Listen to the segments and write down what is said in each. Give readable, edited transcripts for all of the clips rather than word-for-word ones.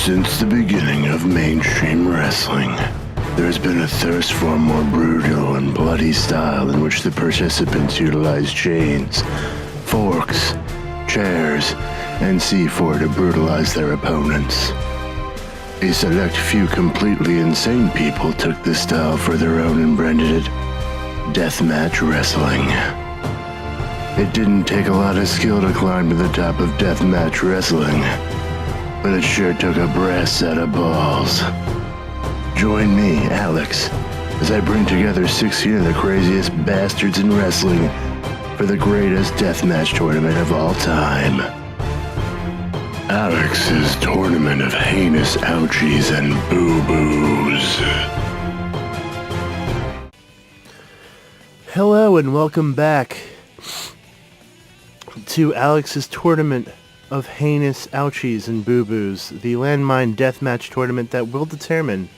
Since the beginning of mainstream wrestling, there has been a thirst for a more brutal and bloody style in which the participants utilize chains, forks, chairs, and C4 to brutalize their opponents. A select few completely insane people took this style for their own and branded it Deathmatch Wrestling. It didn't take a lot of skill to climb to the top of Deathmatch Wrestling, but it sure took a brass set of balls. Join me, Alex, as I bring together 16 of the craziest bastards in wrestling for the greatest deathmatch tournament of all time. Alex's Tournament of Heinous Ouchies and Boo-Boos. Hello and welcome back to Alex's Tournament of Heinous Ouchies and Boo-Boos, the landmine deathmatch tournament that will determine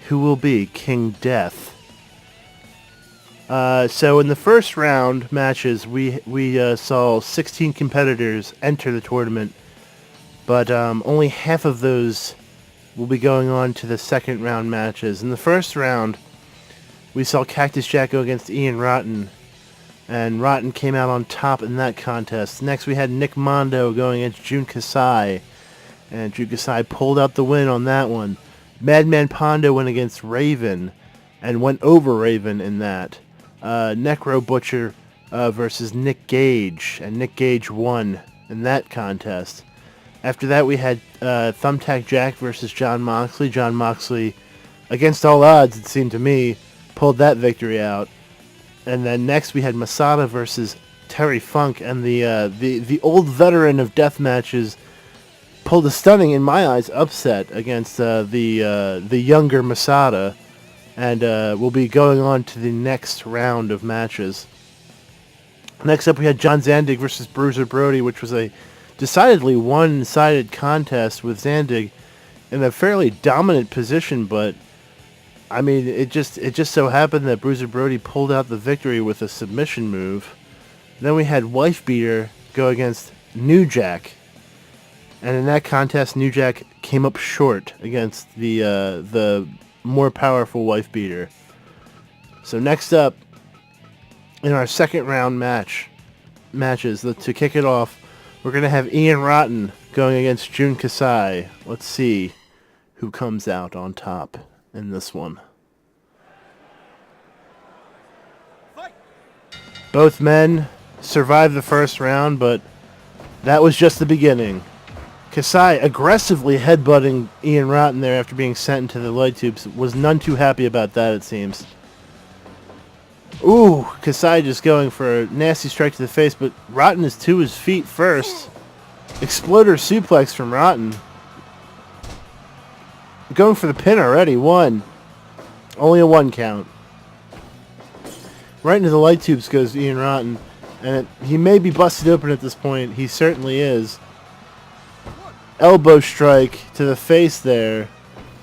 who will be King Death. So in the first round matches, we saw 16 competitors enter the tournament, but only half of those will be going on to the second round matches. In the first round, we saw Cactus Jack go against Ian Rotten, and Rotten came out on top in that contest. Next, we had Nick Mondo going against Jun Kasai, and Jun Kasai pulled out the win on that one. Madman Pondo went against Raven, and went over Raven in that. Necro Butcher versus Nick Gage, and Nick Gage won in that contest. After that, we had Thumbtack Jack versus Jon Moxley. Jon Moxley, against all odds, it seemed to me, pulled that victory out. And then next we had Masada versus Terry Funk, and the old veteran of death matches pulled a stunning, in my eyes, upset against the younger Masada, and will be going on to the next round of matches. Next up we had John Zandig versus Bruiser Brody, which was a decidedly one-sided contest with Zandig in a fairly dominant position, but I mean, it just so happened that Bruiser Brody pulled out the victory with a submission move. Then we had Wifebeater go against New Jack, and in that contest, New Jack came up short against the more powerful Wifebeater. So next up, in our second round matches, to kick it off, we're gonna have Ian Rotten going against Jun Kasai. Let's see who comes out on top in this one. Both men survived the first round, but that was just the beginning. Kasai aggressively headbutting Ian Rotten there after being sent into the light tubes. Was none too happy about that, it seems. Ooh, Kasai just going for a nasty strike to the face, but Rotten is to his feet first. Exploder suplex from Rotten. Going for the pin already. One. Only a one count. Right into the light tubes goes Ian Rotten. And he may be busted open at this point. He certainly is. Elbow strike to the face there.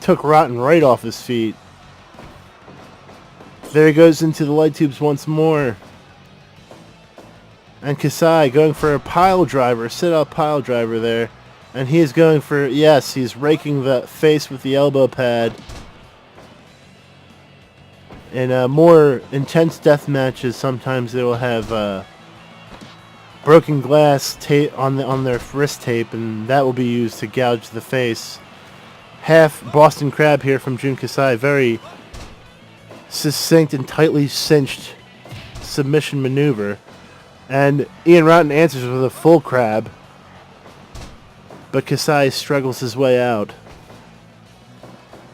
Took Rotten right off his feet. There he goes into the light tubes once more. And Kasai going for a pile driver. Sit-out pile driver there. And he is going for, yes, he's raking the face with the elbow pad. In more intense death matches, sometimes they will have broken glass tape on their wrist tape, and that will be used to gouge the face. Half Boston Crab here from Jun Kasai. Very succinct and tightly cinched submission maneuver. And Ian Rotten answers with a full crab. But Kasai struggles his way out.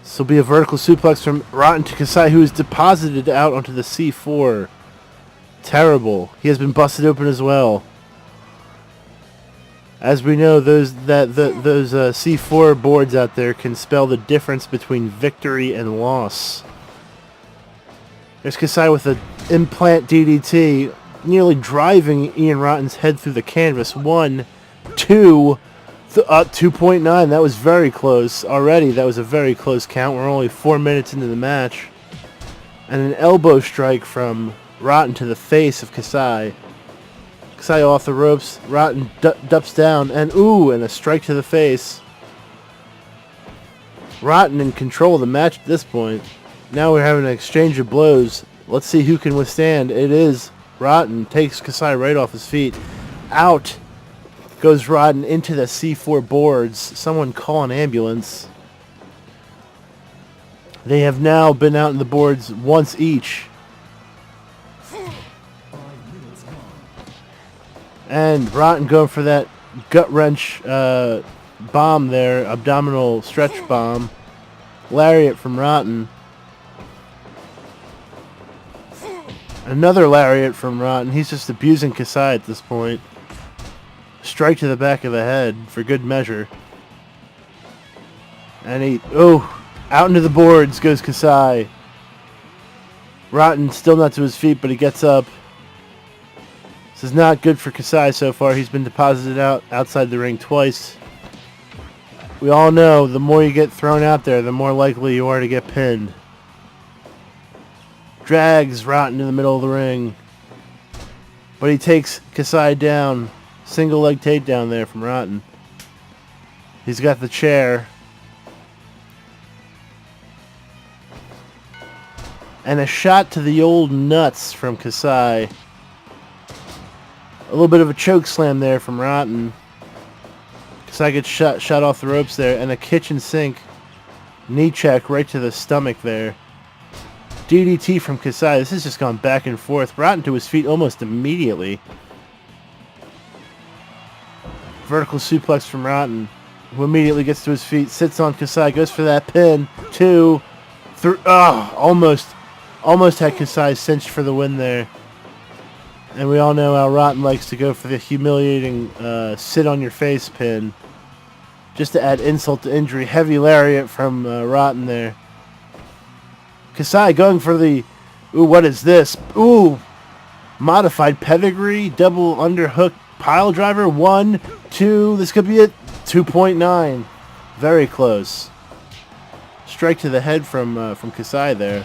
This will be a vertical suplex from Rotten to Kasai, who is deposited out onto the C4. Terrible. He has been busted open as well. As we know, those C4 boards out there can spell the difference between victory and loss. There's Kasai with an implant DDT, nearly driving Ian Rotten's head through the canvas. 1, 2... 2.9. That was very close already. That was a very close count. We're only 4 minutes into the match. And an elbow strike from Rotten to the face of Kasai. Kasai off the ropes. Rotten dups down. And ooh, and a strike to the face. Rotten in control of the match at this point. Now we're having an exchange of blows. Let's see who can withstand. It is Rotten. Takes Kasai right off his feet. Out goes Rotten into the C4 boards. Someone call an ambulance. They have now been out in the boards once each. And Rotten going for that gut wrench bomb there, abdominal stretch bomb. Lariat from Rotten. Another lariat from Rotten. He's just abusing Kasai at this point. Strike to the back of the head for good measure. And out into the boards goes Kasai. Rotten still not to his feet, but he gets up. This is not good for Kasai so far. He's been deposited outside the ring twice. We all know the more you get thrown out there, the more likely you are to get pinned. Drags Rotten in the middle of the ring. But he takes Kasai down. Single leg takedown there from Rotten. He's got the chair. And a shot to the old nuts from Kasai. A little bit of a choke slam there from Rotten. Kasai gets shot off the ropes there. And a kitchen sink knee check right to the stomach there. DDT from Kasai. This has just gone back and forth. Rotten to his feet almost immediately. Vertical suplex from Rotten, who immediately gets to his feet, sits on Kasai, goes for that pin. 2, 3. Almost had Kasai cinched for the win there. And we all know how Rotten likes to go for the humiliating sit on your face pin. Just to add insult to injury. Heavy lariat from Rotten there. Kasai going for the... what is this? Modified pedigree. Double underhook pile driver. 1, 2. This could be it. 2.9. Very close. Strike to the head from Kasai there.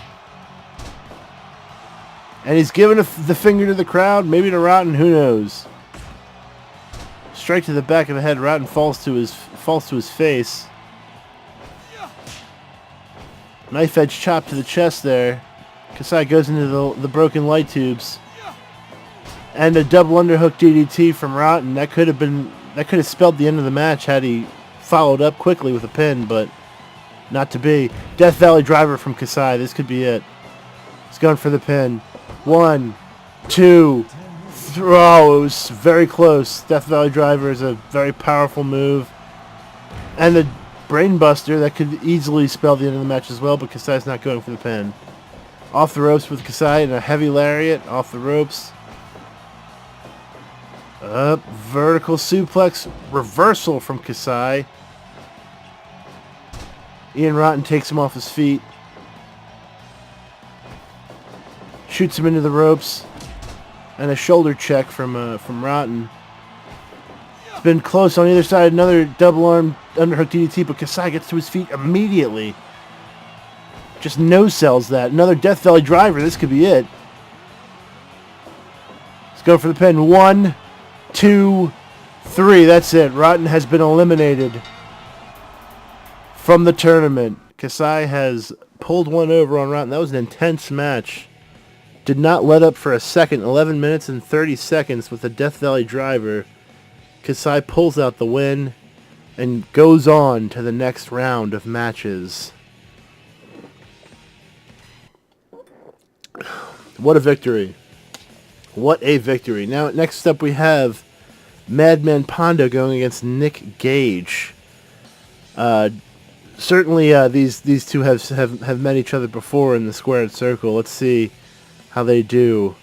And he's giving the finger to the crowd. Maybe to Rotten. Who knows? Strike to the back of the head. Rotten falls to his face. Knife edge chop to the chest there. Kasai goes into the broken light tubes. And a double underhook DDT from Rotten. That could have spelled the end of the match had he followed up quickly with a pin, but not to be. Death Valley driver from Kasai. This could be it. He's going for the pin. 1, 2, 3. Oh, it was very close. Death Valley driver is a very powerful move. And the brainbuster that could easily spell the end of the match as well, but Kasai's not going for the pin. Off the ropes with Kasai and a heavy lariat. Off the ropes. Up. Vertical suplex. Reversal from Kasai. Ian Rotten takes him off his feet. Shoots him into the ropes. And a shoulder check from Rotten. It's been close on either side. Another double arm underhook DDT, but Kasai gets to his feet immediately. Just no-sells that. Another Death Valley driver. This could be it. Let's go for the pin. 1, 2, 3. That's it. Rotten has been eliminated from the tournament. Kasai has pulled one over on Rotten. That was an intense match. Did not let up for a second. 11 minutes and 30 seconds with a Death Valley driver. Kasai pulls out the win and goes on to the next round of matches. What a victory. What a victory. Now, next up we have Madman Pondo going against Nick Gage. Certainly these two have met each other before in the squared circle. Let's see how they do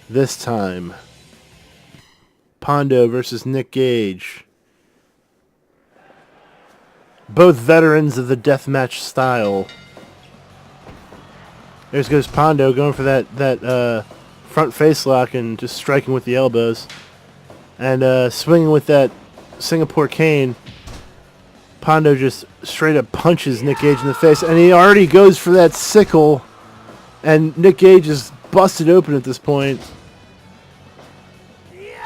this time. Pondo versus Nick Gage. Both veterans of the deathmatch style. There goes Pondo going for that front face lock and just striking with the elbows. And swinging with that Singapore cane. Pondo just straight up punches Nick Gage in the face. And he already goes for that sickle. And Nick Gage is busted open at this point.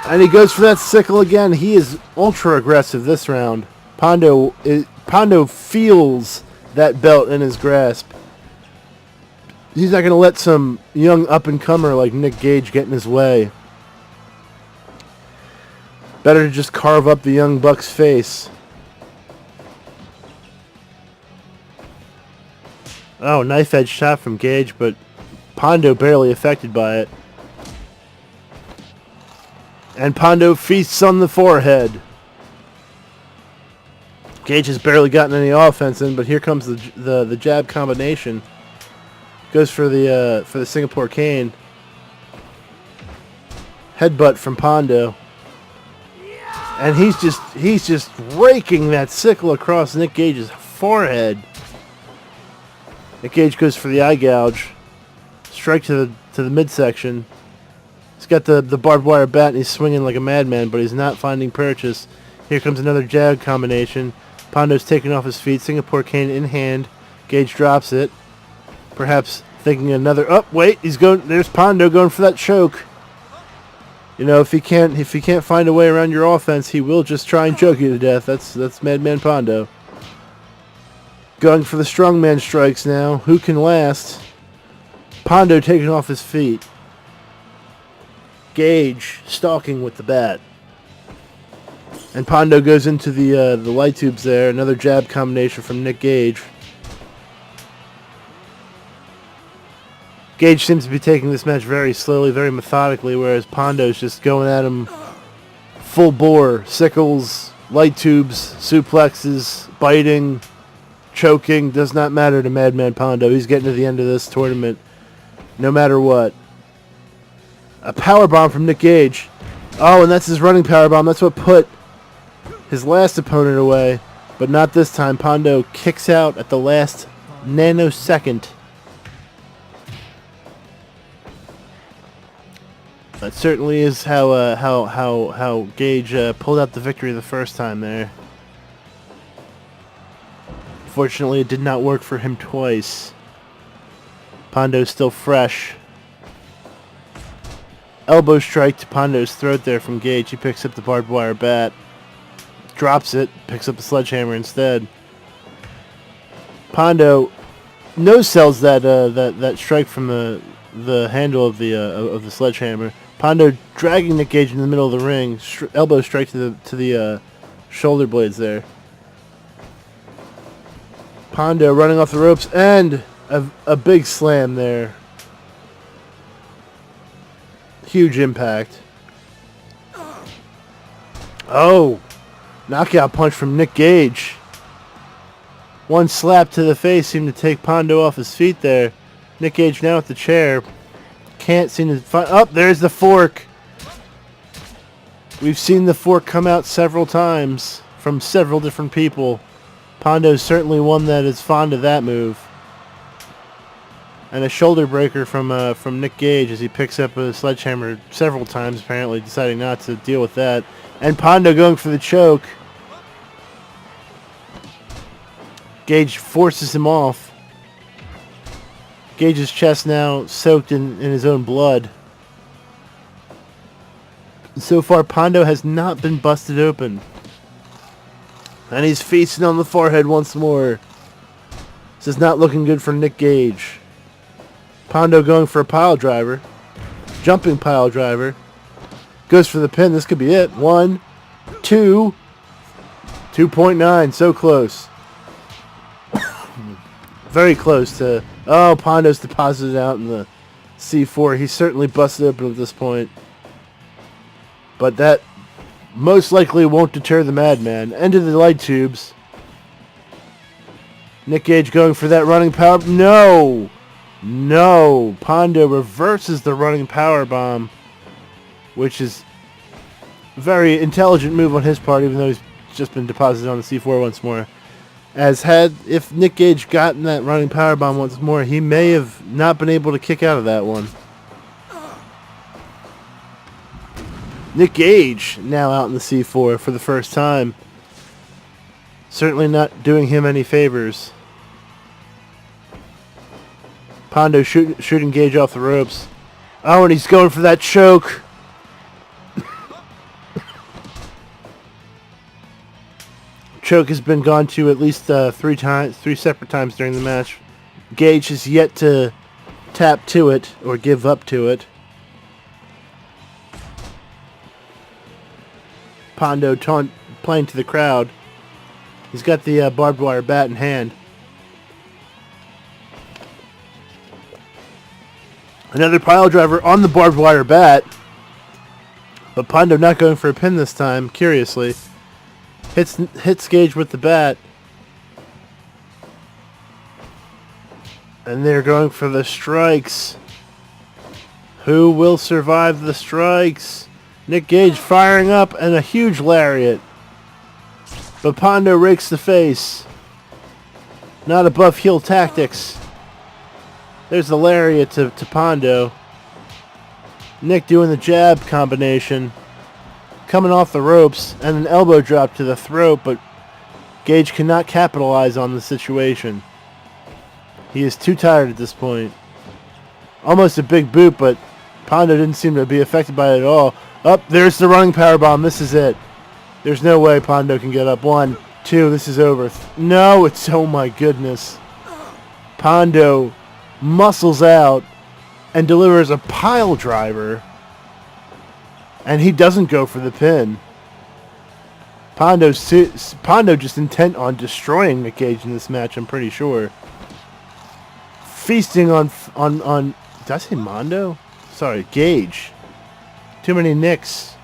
And he goes for that sickle again. He is ultra aggressive this round. Pondo feels that belt in his grasp. He's not going to let some young up-and-comer like Nick Gage get in his way. Better to just carve up the young buck's face. Oh, knife-edge shot from Gage, but Pondo barely affected by it. And Pondo feasts on the forehead. Gage has barely gotten any offense in, but here comes the jab combination. Goes for the Singapore cane. Headbutt from Pondo. And he's just raking that sickle across Nick Gage's forehead. Nick Gage goes for the eye gouge. Strike to the midsection. He's got the barbed wire bat and he's swinging like a madman, but he's not finding purchase. Here comes another jab combination. Pondo's taken off his feet. Singapore cane in hand. Gage drops it. Perhaps thinking another. Oh, wait, he's going. There's Pondo going for that choke. You know, if he can't find a way around your offense, he will just try and choke you to death. That's Madman Pondo. Going for the strongman strikes now. Who can last? Pondo taking off his feet. Gage stalking with the bat. And Pondo goes into the light tubes there. Another jab combination from Nick Gage. Gage seems to be taking this match very slowly, very methodically, whereas Pondo's just going at him full bore. Sickles, light tubes, suplexes, biting, choking. Does not matter to Madman Pondo. He's getting to the end of this tournament no matter what. A powerbomb from Nick Gage. Oh, and that's his running powerbomb. That's what put his last opponent away, but not this time. Pondo kicks out at the last nanosecond. That certainly is how Gage pulled out the victory the first time there. Fortunately, it did not work for him twice. Pondo's still fresh. Elbow strike to Pondo's throat there from Gage. He picks up the barbed wire bat. Drops it. Picks up the sledgehammer instead. Pondo no-sells that strike from the handle of the sledgehammer. Pondo dragging Nick Gage in the middle of the ring. Elbow strike to the shoulder blades there. Pondo running off the ropes and a big slam there. Huge impact. Oh, knockout punch from Nick Gage. One slap to the face seemed to take Pondo off his feet there. Nick Gage now at the chair. Can't seem to find... Oh, there's the fork. We've seen the fork come out several times from several different people. Pondo's certainly one that is fond of that move. And a shoulder breaker from Nick Gage as he picks up a sledgehammer several times, apparently deciding not to deal with that. And Pondo going for the choke. Gage forces him off. Gage's chest now soaked in his own blood. So far, Pondo has not been busted open. And he's feasting on the forehead once more. This is not looking good for Nick Gage. Pondo going for a pile driver. Jumping pile driver. Goes for the pin. This could be it. 1, 2, 2.9. So close. Very close to... Oh, Pondo's deposited out in the C4. He's certainly busted open at this point. But that most likely won't deter the Madman. End of the light tubes. Nick Gage going for that running power... No! No! Pondo reverses the running power bomb, which is a very intelligent move on his part, even though he's just been deposited on the C4 once more. If Nick Gage gotten that running power bomb once more, he may have not been able to kick out of that one. Nick Gage now out in the C4 for the first time. Certainly not doing him any favors. Pondo shooting Gage off the ropes. Oh, and he's going for that choke. choke has been gone to at least 3 separate times during the match. Gage has yet to tap to it or give up to it. Pondo playing to the crowd. He's got the barbed wire bat in hand. Another pile driver on the barbed wire bat. But Pondo not going for a pin this time, curiously. Hits Gage with the bat. And they're going for the strikes. Who will survive the strikes? Nick Gage firing up and a huge lariat. But Pondo rakes the face. Not above heel tactics. There's the lariat to Pondo. Nick doing the jab combination. Coming off the ropes and an elbow drop to the throat, but Gage cannot capitalize on the situation. He is too tired at this point. Almost a big boot, but Pondo didn't seem to be affected by it at all. Up, there's the running powerbomb. This is it. There's no way Pondo can get up. 1, 2, this is over. No, it's, oh my goodness. Pondo muscles out and delivers a pile driver. And he doesn't go for the pin. Pondo just intent on destroying Nick Gage in this match, I'm pretty sure. Feasting on did I say Mondo? Sorry, Gage. Too many Nicks.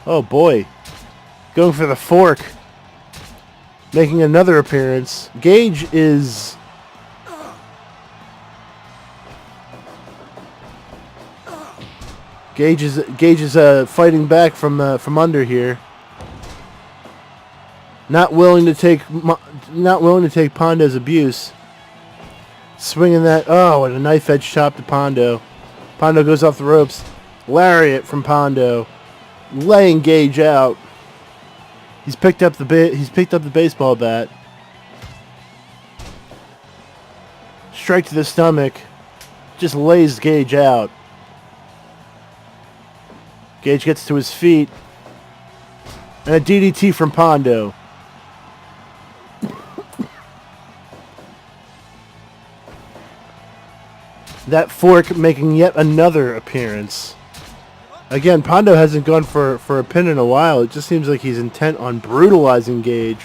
Oh boy. Going for the fork. Making another appearance. Gage is fighting back from under here. Not willing to take Pondo's abuse. Swinging that, and a knife edge chop to Pondo. Pondo goes off the ropes. Lariat from Pondo, laying Gage out. He's picked up the baseball bat. Strike to the stomach, just lays Gage out. Gage gets to his feet, and a DDT from Pondo. That fork making yet another appearance. Again, Pondo hasn't gone for a pin in a while. It just seems like he's intent on brutalizing Gage.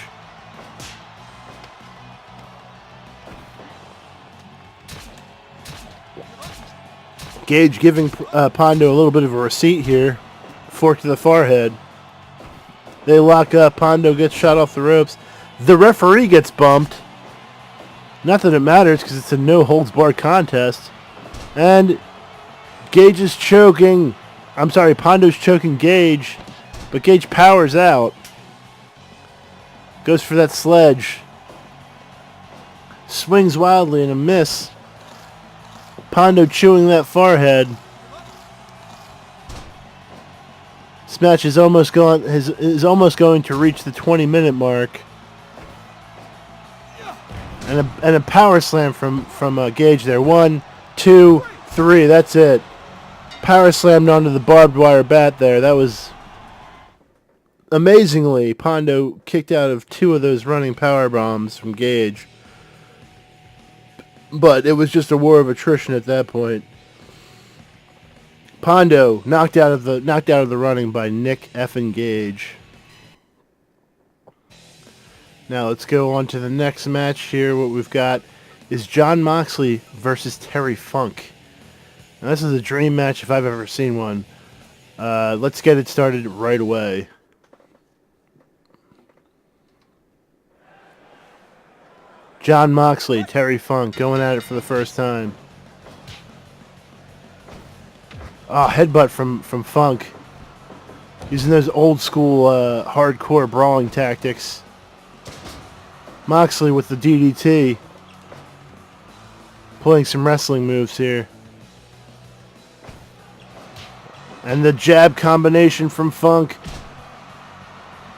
Gage giving Pondo a little bit of a receipt here. Fork to the forehead. They lock up. Pondo gets shot off the ropes. The referee gets bumped. Not that it matters because it's a no-holds-barred contest. And Gage is choking. I'm sorry, Pondo's choking Gage. But Gage powers out. Goes for that sledge. Swings wildly and a miss. Pondo chewing that forehead. This match is almost going to reach the 20-minute mark. And a power slam from Gage there. 1, 2, 3. That's it. Power slammed onto the barbed wire bat there. That was amazingly Pondo kicked out of 2 of those running power bombs from Gage. But it was just a war of attrition at that point. Pondo knocked out of the running by Nick effing Gage. Now let's go on to the next match here. What we've got is Jon Moxley versus Terry Funk. Now this is a dream match if I've ever seen one. Let's get it started right away. Jon Moxley, Terry Funk going at it for the first time. Headbutt from Funk. Using those old school hardcore brawling tactics. Moxley with the DDT. Pulling some wrestling moves here. And the jab combination from Funk.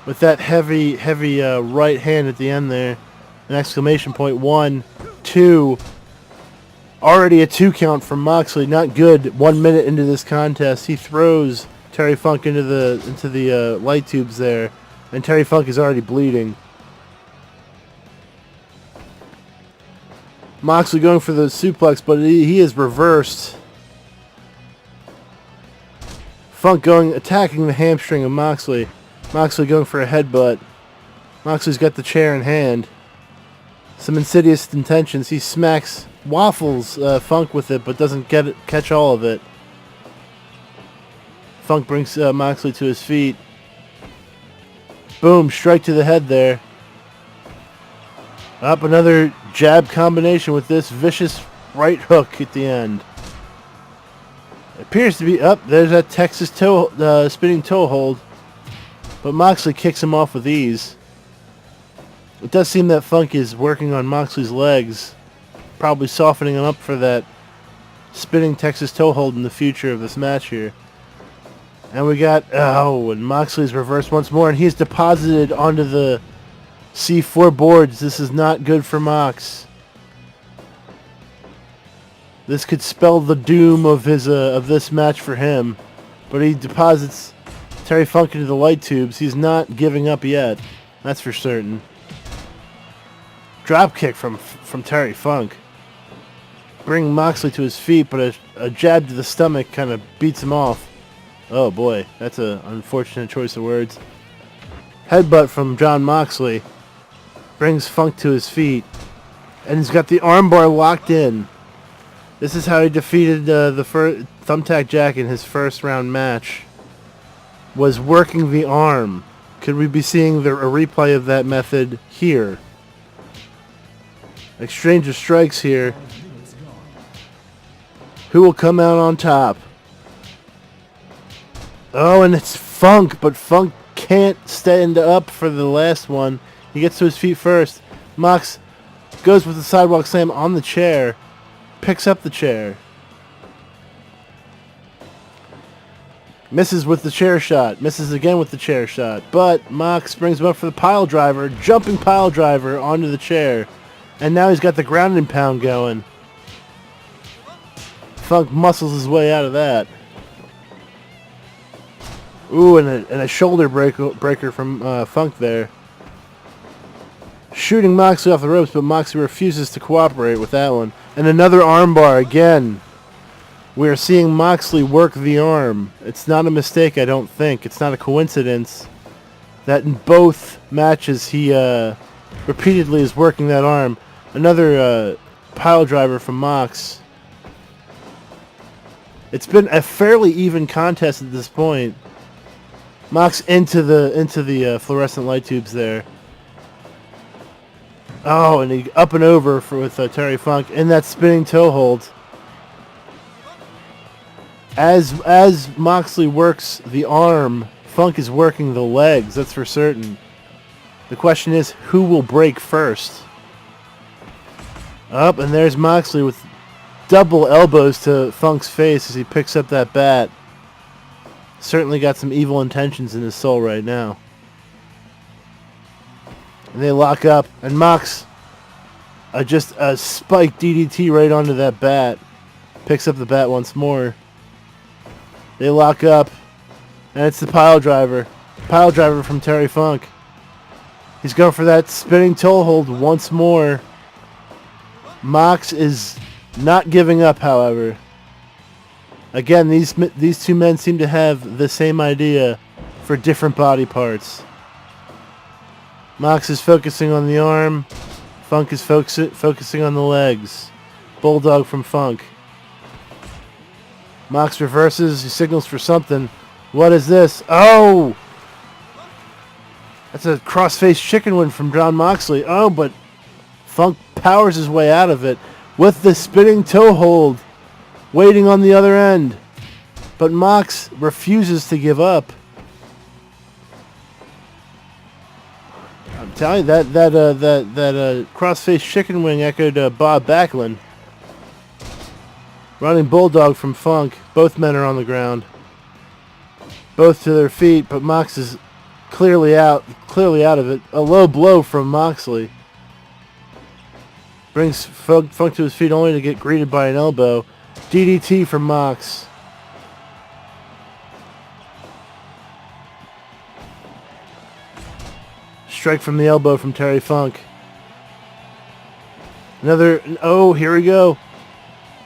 With that heavy right hand at the end there. An exclamation point. 1, 2. Already a 2 count from Moxley. Not good. 1 minute into this contest. He throws Terry Funk into the light tubes there. And Terry Funk is already bleeding. Moxley going for the suplex, but he is reversed. Funk attacking the hamstring of Moxley. Moxley going for a headbutt. Moxley's got the chair in hand. Some insidious intentions. He smacks, waffles Funk with it, but doesn't catch all of it. Funk brings Moxley to his feet. Boom, strike to the head there. Up another jab combination with this vicious right hook at the end. Appears to be up. There's that Texas spinning toe hold. But Moxley kicks him off with ease. It does seem that Funk is working on Moxley's legs. Probably softening him up for that spinning Texas toe hold in the future of this match here. And we got, and Moxley's reversed once more. And he's deposited onto the C4 boards. This is not good for Mox. This could spell the doom of this match for him. But he deposits Terry Funk into the light tubes. He's not giving up yet. That's for certain. Drop kick from Terry Funk. Bringing Moxley to his feet, but a jab to the stomach kind of beats him off. Oh boy, that's an unfortunate choice of words. Headbutt from Jon Moxley. Brings Funk to his feet. And he's got the armbar locked in. This is how he defeated the Thumbtack Jack in his first round match. Was working the arm. Could we be seeing a replay of that method here? Exchange of strikes here. Who will come out on top? Oh, and it's Funk, but Funk can't stand up for the last one. He gets to his feet first. Mox goes with the sidewalk slam on the chair. Picks up the chair. Misses with the chair shot. Misses again with the chair shot. But Mox brings him up for the pile driver. Jumping pile driver onto the chair. And now he's got the ground and pound going. Funk muscles his way out of that. Ooh, and a shoulder breaker from Funk there. Shooting Moxley off the ropes, but Moxley refuses to cooperate with that one. And another armbar again. We are seeing Moxley work the arm. It's not a mistake, I don't think. It's not a coincidence that in both matches he repeatedly is working that arm. Another pile driver from Mox. It's been a fairly even contest at this point. Mox into the fluorescent light tubes there. Oh, and he up and over with Terry Funk in that spinning toe hold. As Moxley works the arm, Funk is working the legs. That's for certain. The question is, who will break first? Up, and there's Moxley with double elbows to Funk's face as he picks up that bat. Certainly got some evil intentions in his soul right now. And they lock up, and Mox just a spike DDT right onto that bat. Picks up the bat once more. They lock up, and it's the pile driver. Pile driver from Terry Funk. He's going for that spinning toe hold once more. Mox is not giving up, however. Again, these two men seem to have the same idea for different body parts. Mox is focusing on the arm. Funk is focusing on the legs. Bulldog from Funk. Mox reverses. He signals for something. What is this? Oh! That's a crossface chicken wing from Jon Moxley. Oh, but Funk powers his way out of it with the spinning toe hold. Waiting on the other end. But Mox refuses to give up. I'm telling you, that crossface chicken wing echoed Bob Backlund. Running Bulldog from Funk. Both men are on the ground. Both to their feet, but Mox is clearly out of it. A low blow from Moxley. Brings Funk to his feet only to get greeted by an elbow. DDT from Mox. Strike from the elbow from Terry Funk. Another, oh, here we go.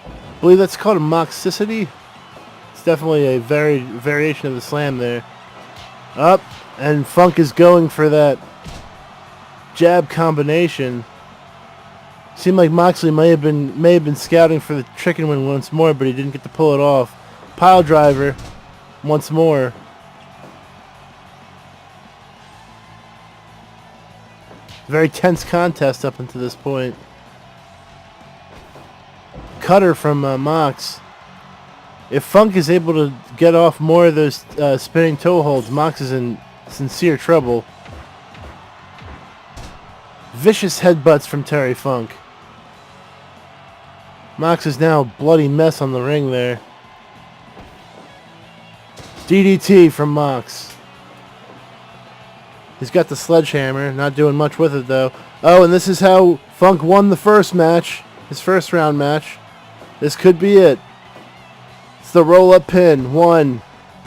I believe that's called a Moxicity. It's definitely a variation of the slam there. Up, and Funk is going for that jab combination. Seemed like Moxley may have been scouting for the chicken wing once more, but he didn't get to pull it off. Pile driver once more. Very tense contest up until this point. Cutter from Mox. If Funk is able to get off more of those spinning toe holds, Mox is in sincere trouble. Vicious headbutts from Terry Funk. Mox is now a bloody mess on the ring there. DDT from Mox. He's got the sledgehammer, not doing much with it though. Oh, and this is how Funk won the first match, his first round match. This could be it. It's the roll-up pin. 1,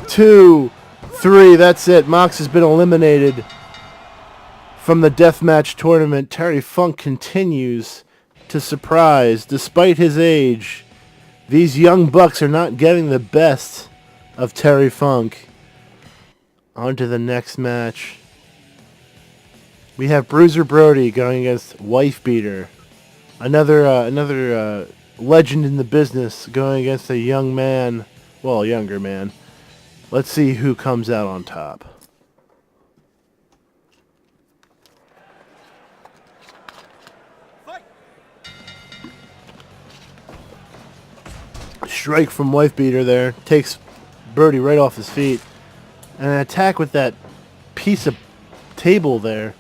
2, 3. That's it. Mox has been eliminated from the Deathmatch Tournament. Terry Funk continues to surprise. Despite his age, these young bucks are not getting the best of Terry Funk. On to the next match. We have Bruiser Brody going against Wifebeater. Another legend in the business going against a young man. Well, a younger man. Let's see who comes out on top. Strike from Wifebeater there. Takes Brody right off his feet. And an attack with that piece of table there.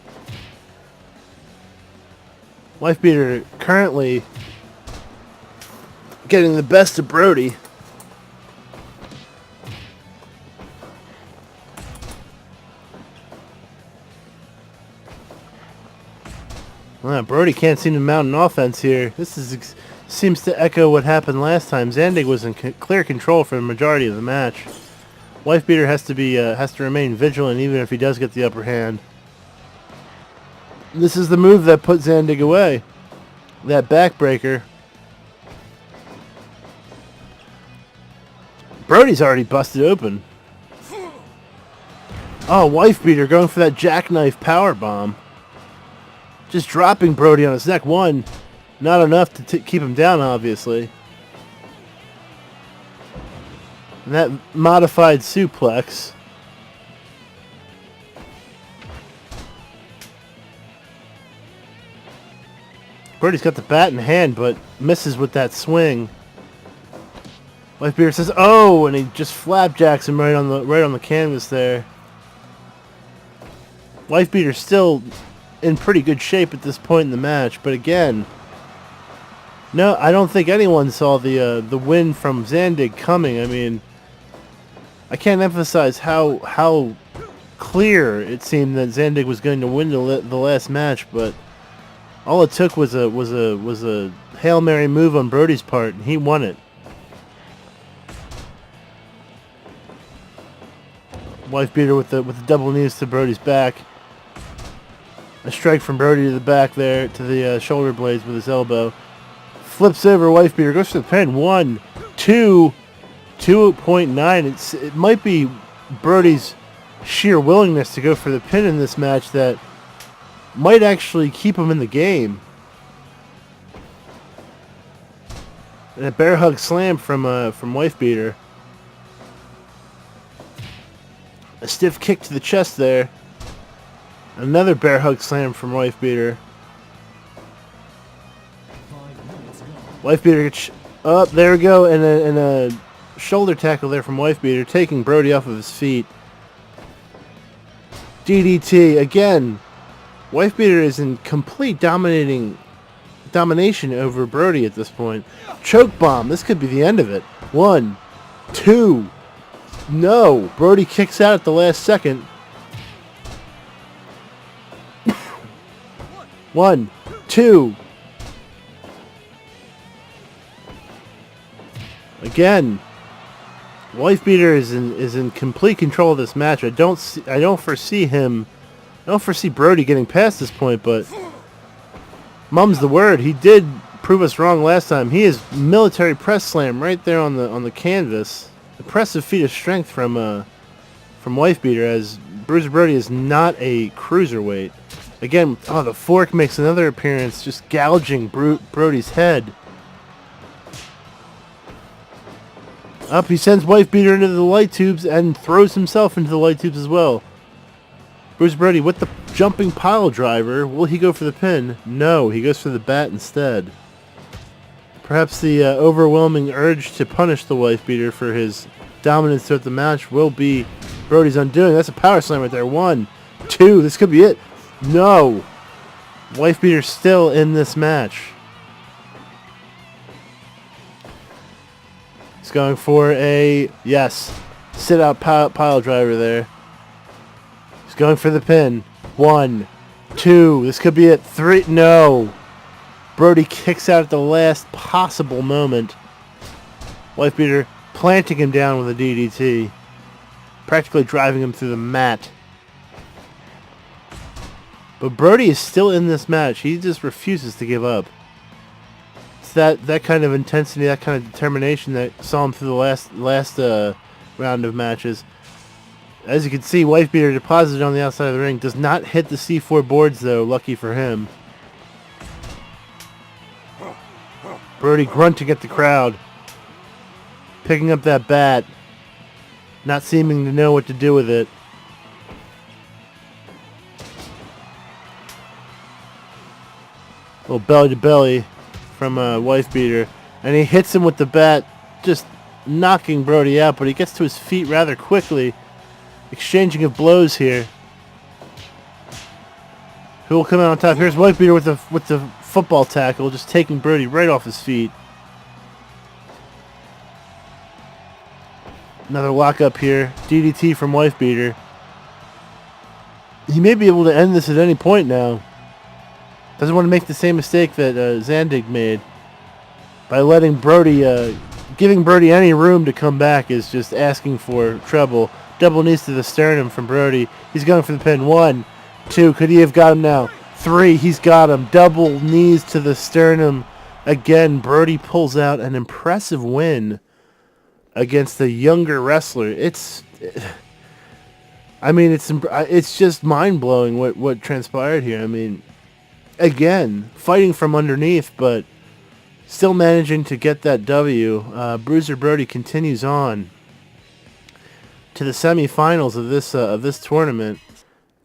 Wifebeater currently getting the best of Brody. Well, Brody can't seem to mount an offense here. This seems to echo what happened last time. Zandig was in clear control for the majority of the match. Wifebeater has to remain vigilant even if he does get the upper hand. This is the move that put Zandig away. That backbreaker. Brody's already busted open. Oh, Wifebeater going for that jackknife powerbomb. Just dropping Brody on his neck. 1, not enough to keep him down, obviously. And that modified suplex. Brody's got the bat in hand, but misses with that swing. Wifebeater says, "Oh!" and he just flapjacks him right on the canvas there. Wifebeater's still in pretty good shape at this point in the match, but again, no, I don't think anyone saw the win from Zandig coming. I mean, I can't emphasize how clear it seemed that Zandig was going to win the last match, but all it took was a Hail Mary move on Brody's part, and he won it. Wifebeater with the double knees to Brody's back. A strike from Brody to the back there, to the shoulder blades with his elbow. Flips over Wifebeater, goes for the pin. 1, 2, 2.9. It might be Brody's sheer willingness to go for the pin in this match that might actually keep him in the game. And a bear hug slam from Wifebeater. A stiff kick to the chest there. Another bear hug slam from Wifebeater. Wifebeater gets up. There we go, and a shoulder tackle there from Wifebeater, taking Brody off of his feet. DDT again. Wifebeater is in complete domination over Brody at this point. Choke bomb. This could be the end of it. 1, 2. No. Brody kicks out at the last second. 1, 2. Again, Wifebeater is in complete control of this match. I don't foresee Brody getting past this point, but Mum's the word. He did prove us wrong last time. He is military press slam right there on the canvas. Impressive feat of strength from Wifebeater, as Bruiser Brody is not a cruiserweight. Again, the fork makes another appearance, just gouging Brody's head. Up, he sends Wifebeater into the light tubes and throws himself into the light tubes as well. Bruiser Brody with the jumping pile driver. Will he go for the pin? No, he goes for the bat instead. Perhaps the overwhelming urge to punish the Wifebeater for his dominance throughout the match will be Brody's undoing. That's a power slam right there. 1, 2, this could be it. No. Wifebeater still in this match. He's going for a, yes, sit-out pile driver there. He's going for the pin. 1, 2, this could be it. 3, no. Brody kicks out at the last possible moment. Wifebeater planting him down with a DDT. Practically driving him through the mat. But Brody is still in this match. He just refuses to give up. It's that kind of intensity, that kind of determination that saw him through the last round of matches. As you can see, Wifebeater deposited on the outside of the ring. Does not hit the C4 boards though, lucky for him. Brody grunting at the crowd. Picking up that bat. Not seeming to know what to do with it. Little belly to belly from Wifebeater. And he hits him with the bat, just knocking Brody out, but he gets to his feet rather quickly. Exchanging of blows here. Who will come out on top? Here's Wifebeater with the football tackle, just taking Brody right off his feet. Another lockup here. DDT from Wifebeater. He may be able to end this at any point now. Doesn't want to make the same mistake that Zandig made. By letting Brody, giving Brody any room to come back is just asking for trouble. Double knees to the sternum from Brody. He's going for the pin. 1, 2, could he have got him now? 3, he's got him. Double knees to the sternum. Again, Brody pulls out an impressive win against the younger wrestler. It's just mind-blowing what transpired here. I mean, again, fighting from underneath, but still managing to get that W. Bruiser Brody continues on to the semifinals of this tournament,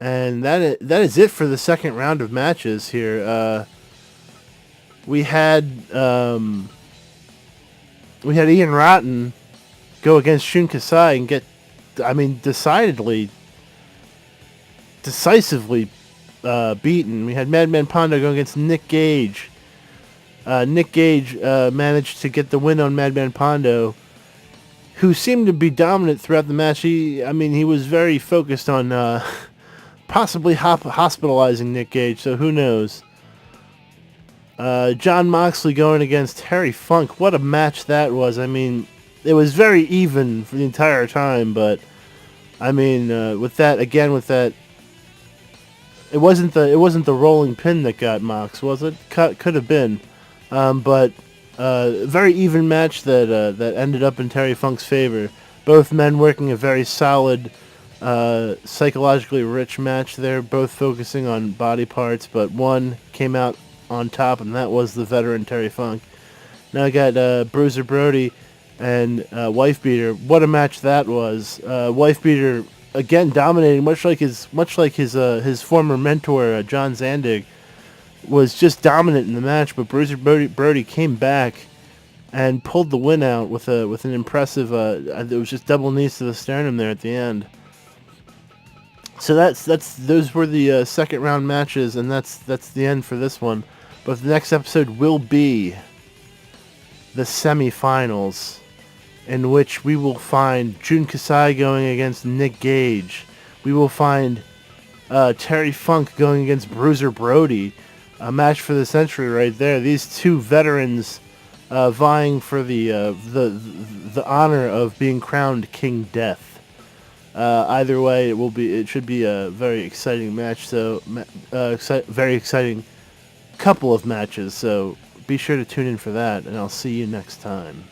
and that is it for the second round of matches here. We had Ian Rotten go against Jun Kasai and get, decisively beaten. We had Madman Pondo go against Nick Gage. Nick Gage managed to get the win on Madman Pondo, who seemed to be dominant throughout the match. He was very focused on possibly hospitalizing Nick Gage, so who knows. John Moxley going against Terry Funk. What a match that was. It was very even for the entire time, but with that, it wasn't the rolling pin that got Mox, was it? Could have been, but very even match that ended up in Terry Funk's favor. Both men working a very solid, psychologically rich match there. Both focusing on body parts, but one came out on top, and that was the veteran Terry Funk. Now I got Bruiser Brody and Wifebeater. What a match that was! Wifebeater again dominating, much like his former mentor John Zandig was just dominant in the match. But Bruiser Brody came back and pulled the win out with an impressive. It was just double knees to the sternum there at the end. So those were the second round matches, and that's the end for this one. But the next episode will be the semifinals, in which we will find Jun Kasai going against Nick Gage. We will find Terry Funk going against Bruiser Brody. A match for the century right there. These two veterans vying for the honor of being crowned King Death. Either way, it should be a very exciting match. So very exciting couple of matches, so be sure to tune in for that, and I'll see you next time.